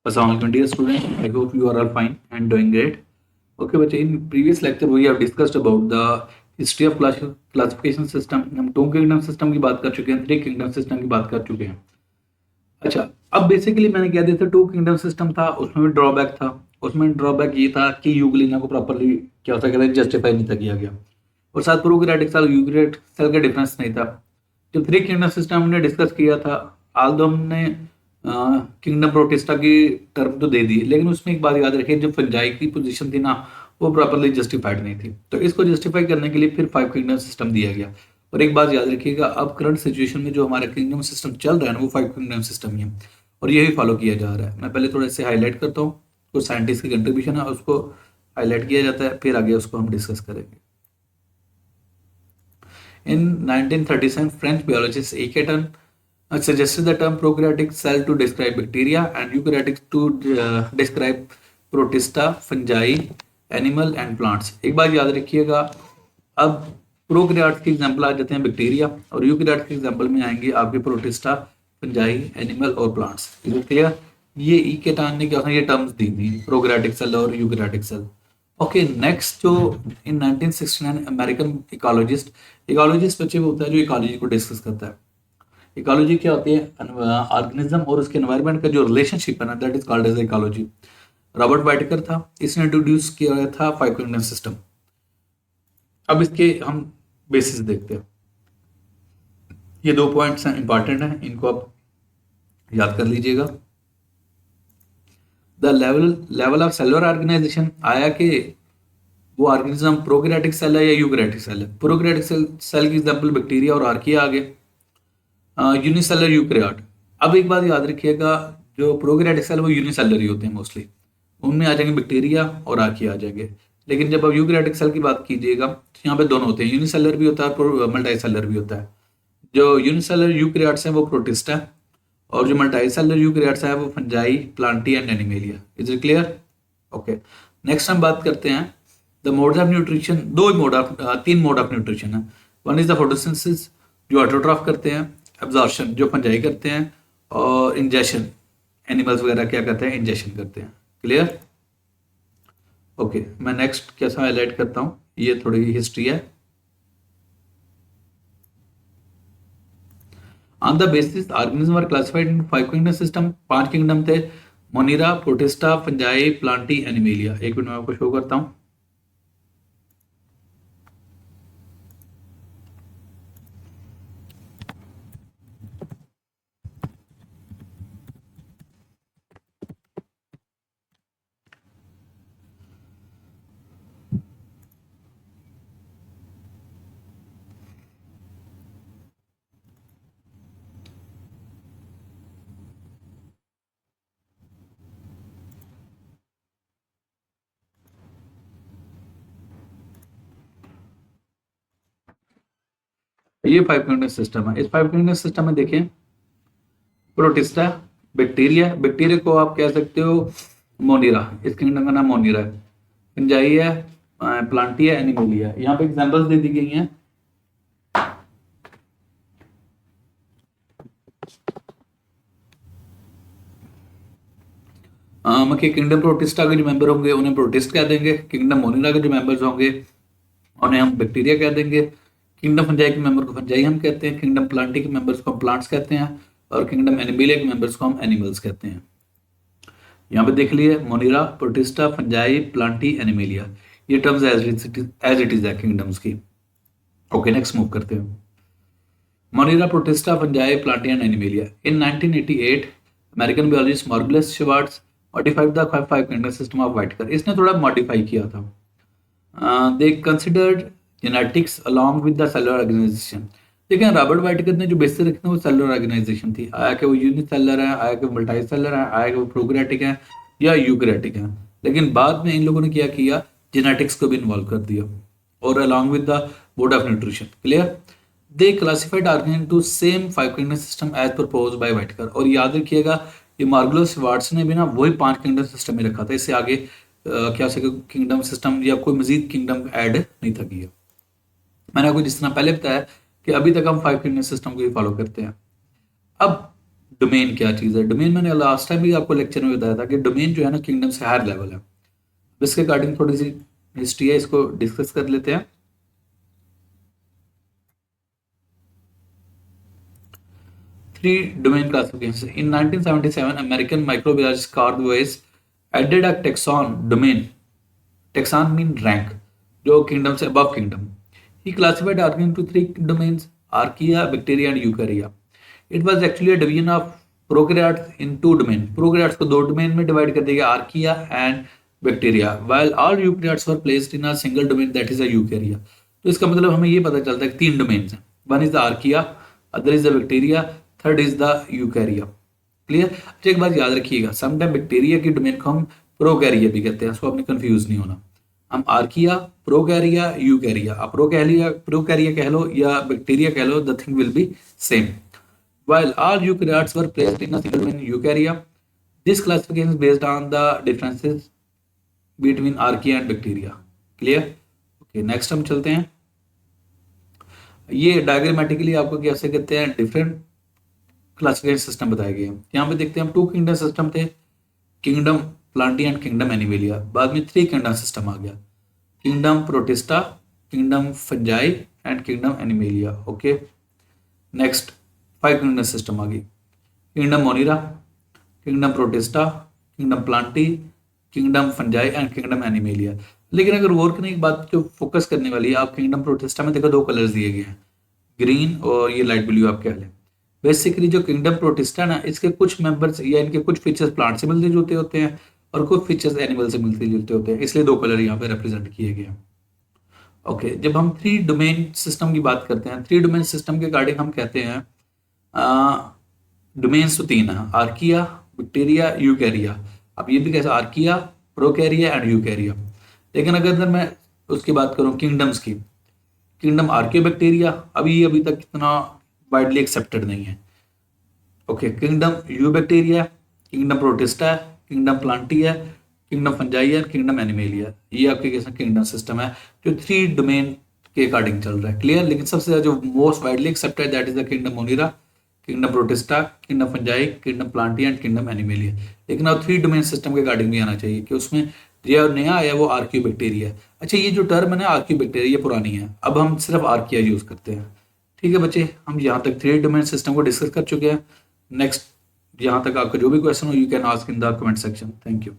Assalamualaikum dear students, I hope you are all fine and doing great. Okay बच्चे, in previous lecture we have discussed about the history of classification system. हम 2 kingdom system की बात कर चुके हैं, 3 kingdom system की बात कर चुके हैं. अच्छा, अब बेसिकली मैंने क्या दिया था, 2 किंगडम सिस्टम था, उसमें भी ड्रॉबैक था. उसमें ड्रॉबैक ये था कि यूग्लिना को प्रॉपरली क्या होता है जस्टिफाई नहीं था किया गया, और साथ प्रोक्रेटिक सेल यूक्रेट सेल का डिफरेंस नहीं था. जब 3 किंगडम सिस्टम हमने डिस्कस किया था, आल्दो हमने किंगडम प्रोटिस्टा की टर्म तो दे दी, लेकिन उसमें एक बात याद रखिए, जो फंजाई की पोजीशन थी ना, वो प्रॉपरली जस्टिफाइड नहीं थी. तो इसको जस्टिफाई करने के लिए फिर 5 किंगडम सिस्टम दिया गया. और एक बात याद रखिएगा, अब करंट सिचुएशन में जो हमारा किंगडम सिस्टम चल रहा है ना, वो 5 किंगडम सिस्टम ही है, और यही फॉलो किया जा रहा है. मैं पहले थोड़ा इसे हाईलाइट करता हूँ, तो साइंटिस्ट की कंट्रीब्यूशन है उसको हाईलाइट किया जाता है, फिर आगे उसको हम डिस्कस करेंगे. In 1937, French biologist Eketon suggested the term prokaryotic cell to describe bacteria and eukaryotic to describe protista, fungi, animal and plants. एक बात याद रखिएगा, अब प्रोकैरियोट्स के एग्जांपल आ जाते हैं बैक्टीरिया, और यूकैरियोट्स के एग्जांपल में आएंगे आपके प्रोटिस्टा, फंजाई, एनिमल और प्लांट्स. Is it clear? ये इकेटान ने क्या ये टर्म्स दी थी, प्रोकैरियोटिक सेल और यूकैरियोटिक सेल. ओके, नेक्स्ट जो इन 1969 अमेरिकन इकोलॉजिस्ट बच्चे वो होता है जो इकोलॉजी को डिस्कस करता है. इकोलॉजी क्या होती है? ऑर्गेनिज्म और उसके एनवायरनमेंट का जो रिलेशनशिप है ना, that is called as ecology. Robert Whittaker था, इसने इंट्रोड्यूस किया गया था 5 किंगडम सिस्टम. अब इसके हम बेसिस देखते हैं. ये 2 पॉइंट्स हैं, इंपॉर्टेंट हैं, इनको आप याद कर लीजिएगा. The level of cellular organisation आया कि वो ऑर्गेनिज्म प्रोकैरियोटिक सेल है या यूकैरियोटिक सेल है. प्रोकैरियोटिक सेल की एग्जांपल बैक्टीरिया और आर्किया आ गए. Unicellular eukaryote. अब एक बात याद रखिएगा, जो प्रोकैरियोटिक सेल वो यूनिसेलर ही होते हैं मोस्टली, उनमें आ जाएंगे बैक्टीरिया और आर्किया आ जाएंगे. लेकिन जब आप यूकैरियोटिक सेल की बात कीजिएगा, तो यहाँ पे दोनों होते हैं, यूनिसेलर भी होता है और मल्टीसेलर भी होता है. जो यूनिसेलर यूकैरियोट्स हैं वो प्रोटिस्टा है, और जो मल्टीसेलर यूकैरियोट्स है वो fungi, Plantae and animalia. Is it clear? Okay, next हम बात करते हैं द मोड्स ऑफ न्यूट्रिशन. तीन मोड ऑफ न्यूट्रिशन है. वन इज द फोटोसिंथेसिस, जो ऑटोट्रॉफ करते हैं, एब्जॉर्प्शन जो फंजाई करते हैं, और इंजेशन एनिमल्स वगैरह क्या करते हैं, इंजेशन करते हैं. क्लियर? ओके, मैं नेक्स्ट कैसा हाईलाइट करता हूँ, ये थोड़ी हिस्ट्री है. On the basis organism are classified in 5 kingdom system. 5 kingdom थे, monera, protista, fungi, Plantae, animalia. एक मिनट में आपको शो करता हूँ. ये 5 किंगडम सिस्टम है. इस 5 किंगडम सिस्टम में देखें, प्रोटिस्टा बैक्टीरिया को आप कह सकते हो मोनिरा, इस किंगडम का नाम मोनिरा है. फंजाई है, प्लांटी है, एनिमेलिया है. यहाँ पे एग्जांपल्स दे दी गई हैं. कि किंगडम प्रोटिस्टा के जो मेंबर होंगे उन्हें प्रोटिस्ट कह देंगे. किंगडम मोनिरा के जो मेंबर्स होंगे उन्हें हम बैक्टीरिया कह देंगे. किंगडम फंजाई के मेंबर को फंजाई हम कहते हैं. किंगडम प्लांटी के मेंबर्स को हम प्लांट्स कहते हैं, और किंगडम एनिमेलिया के मेंबर्स को हम एनिमल्स कहते हैं. यहाँ पे देख लिए, Monera, protista, fungi, Plantae, Animalia, ये टर्म्स एज इट इज है किंगडम्स की. ओके, नेक्स्ट मूव करते हैं. Monera, protista, fungi, Plantae and Animalia. In 1988 American biologist Margulis Schwartz modified the 5 kingdom system of Whittaker. इसने थोड़ा मॉडिफाई किया था. They considered genetics along with the cellular organisation. देखिए, Robert Whittaker ने जो basis रखी थी वो सेलुलर ऑर्गेनाइजेशन थी. आया कि वो यूनिसेलर है, आया कि वो मल्टीसेलर है, आया कि वो प्रोकैरियोटिक है या यूकैरियोटिक है. लेकिन बाद में इन लोगों ने क्या किया, जेनेटिक्स को भी इन्वॉल्व कर दिया, और along with the mode of nutrition. Clear? They classified organ to same 5 kingdom system as propose by Whittaker. और याद रखिएगा, ये मार्गुलस शिवार्ट्ज ने भी ना वही 5 किंगडम सिस्टम में रखा था. इससे आगे क्या सके किंगडम सिस्टम या कोई मजीद किंगडम ऐड नहीं था किया. मैंने आपको जिस तरह पहले बताया कि अभी तक हम 5 किंगडम सिस्टम को ही फॉलो करते हैं. अब डोमेन क्या चीज़ है। डोमेन मैंने लास्ट टाइम भी आपको लेक्चर में बताया था कि डोमेन जो है ना किंगडम से हायर लेवल है। इसके अकॉर्डिंग थोड़ी सी हिस्ट्री है, इसको डिस्कस कर लेते हैं। Three domain classifications. In 1977, American microbiologist Carl Weiss added a taxon domain. Taxon mean rank, जो kingdom से above kingdom. He classified archaea into three domains: archaea, bacteria, and eukarya. It was actually a division of prokaryotes in two domains. Prokaryotes को दो domain में divide कर दिया, archaea and bacteria, while all eukaryotes were placed in a single domain, that is a eukarya. तो इसका मतलब हमें ये पता चलता है कि तीन domains हैं. One is the archaea, other is the bacteria, third is the यूकैरिया। Clear. अच्छा एक बात याद रखिएगा, समटाइम बैक्टीरिया की डोमेन को हम प्रोकैरिया भी कहते हैं, सो आपने कंफ्यूज नहीं होना। हम आर्किया, प्रोकैरिया, यूकैरिया, आप प्रोकैरिया कह लो या बैक्टीरिया कह लो, the thing will be same. While all eukaryotes were placed in a single domain eukarya, this classification is based on the differences between archaea and bacteria. Clear? Okay, next हम चलते हैं। ये diagrammatically आपको कैसे कहते हैं, डिफरेंट क्लासिफिकेशन सिस्टम बताए गए हैं। यहाँ पे देखते हैं हम टू किंगडम सिस्टम थे, kingdom Plantae and kingdom Animalia. बाद में थ्री किंगडम सिस्टम आ गया, kingdom Protista, kingdom Fungi and kingdom Animalia. Okay, next five kingdom system आ गई, kingdom Monera, kingdom Protista, kingdom Plantae, kingdom Fungi and kingdom Animalia. लेकिन अगर गौर करने की बात जो फोकस करने वाली है, आप किंगडम प्रोटिस्टा में देखो दो कलर्स दिए गए हैं, ग्रीन और ये लाइट ब्लू आप कह लें। बेसिकली जो किंगडम प्रोटिस्टा ना, इसके कुछ मेंबर्स या इनके कुछ फीचर्स प्लांट से मिलते जुलते होते हैं और कुछ फीचर्स एनिमल से मिलते जुलते होते हैं, इसलिए दो कलर यहाँ पे रिप्रेजेंट किए गए हैं। ओके, जब हम थ्री डोमेन सिस्टम की बात करते हैं, थ्री डोमेन सिस्टम के अकॉर्डिंग हम कहते हैं डोमेन्स तो तीन है, आर्किया, बैक्टीरिया, यूकैरिया। अब ये भी कैसे, आर्किया, प्रोकैरिया एंड यूकैरिया। लेकिन अगर मैं उसकी बात करूँ किंगडम्स की, किंगडम आर्कियोबैक्टीरिया अभी तक इतना वाइडली एक्सेप्टेड नहीं है। Okay, kingdom Eubacteria, kingdom Protista, kingdom Plantae, kingdom Fungi, kingdom Animalia. ये आपके कैसा किंगडम सिस्टम है जो थ्री डोमेन के अकॉर्डिंग चल रहा है। क्लियर। लेकिन सबसे ज्यादा जो most widely accepted that is the kingdom Monera, kingdom Protista, kingdom Fungi, kingdom Plantae and kingdom Animalia. लेकिन अब थ्री डोमेन सिस्टम के अकॉर्डिंग भी आना चाहिए कि उसमें जो नया आया वो आर्कियोबैक्टीरिया। अच्छा, ये जो टर्म है ना आर्कियोबैक्टीरिया, ये पुरानी है, अब हम सिर्फ आर्किया यूज करते हैं। ठीक है बच्चे, हम यहाँ तक थ्री डोमेन सिस्टम को डिस्कस कर चुके हैं। नेक्स्ट यहाँ तक आपका जो भी क्वेश्चन हो, you can ask in the comment section. Thank you.